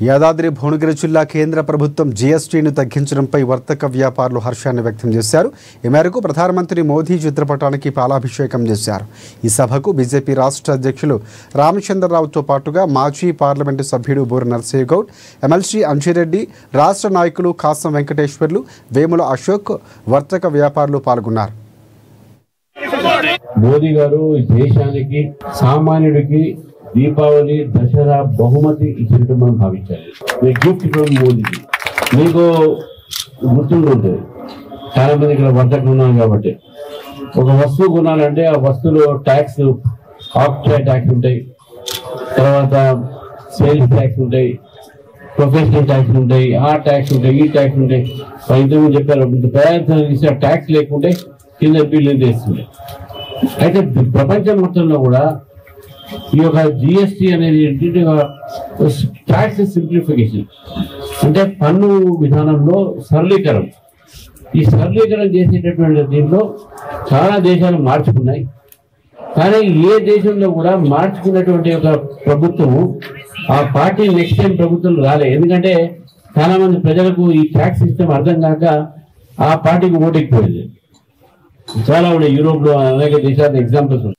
యాదాద్రి భువనగిరి జిల్లా కేంద్ర ప్రభుత్వం జీఎస్టీని తగ్గించడంపై వర్తక వ్యాపారులు హర్షాన్ని వ్యక్తం చేశారు. ఈ మేరకు ప్రధానమంత్రి మోదీ చిత్రపటానికి పాలాభిషేకం చేశారు. ఈ సభకు బీజేపీ రాష్ట్ర అధ్యక్షులు రామచంద్రరావుతో పాటుగా మాజీ పార్లమెంటు సభ్యుడు బూర నరసింహ గౌడ్, ఎమ్మెల్సీ అంజిరెడ్డి, రాష్ట్ర నాయకులు కాసం వెంకటేశ్వర్లు, వేముల అశోక్, వర్తక వ్యాపారులు పాల్గొన్నారు. మోదీ గారు దేశానికి సామాన్యుడికి దీపావళి దసరా బహుమతి ఇచ్చినట్టు మనం భావించాలి. గిఫ్ట్ ఫ్రమ్ మోదీకి. మీకు గుర్తుంటుంది, చాలా మంది ఇక్కడ వర్తకులు ఉన్నారు కాబట్టి ఒక వస్తువు కొనాలంటే ఆ వస్తువులో ట్యాక్స్, ఆక్సైడ్ ట్యాక్స్ ఉంటాయి, తర్వాత సేల్స్ ట్యాక్స్ ఉంటాయి, ప్రొఫెషనల్ ట్యాక్స్ ఉంటాయి, ఆ ట్యాక్స్ ఉంటాయి, ఈ ట్యాక్స్ ఉంటాయి. ఇంతకుముందు చెప్పారు, ట్యాక్స్ లేకుంటే కింద బిల్లు తెస్తుంది. అయితే ప్రపంచం మొత్తంలో కూడా ఈ యొక్క జిఎస్టీ అనేది ట్యాక్స్ సింప్లిఫికేషన్, అంటే పన్ను విధానంలో సరళీకరణ. ఈ సరళీకరణ చేసేటటువంటి దీంట్లో చాలా దేశాలు మార్చుకున్నాయి. కానీ ఏ దేశంలో కూడా మార్చుకున్నటువంటి ఒక ప్రభుత్వము ఆ పార్టీ నెక్స్ట్ టైం ప్రభుత్వం రాలే. ఎందుకంటే చాలా మంది ప్రజలకు ఈ ట్యాక్స్ సిస్టమ్ అర్థం కాక ఆ పార్టీకి ఓటెక్కిపోయింది. చాలా ఉన్నాయి, యూరోప్ లో అనేక దేశాల ఎగ్జాంపుల్స్.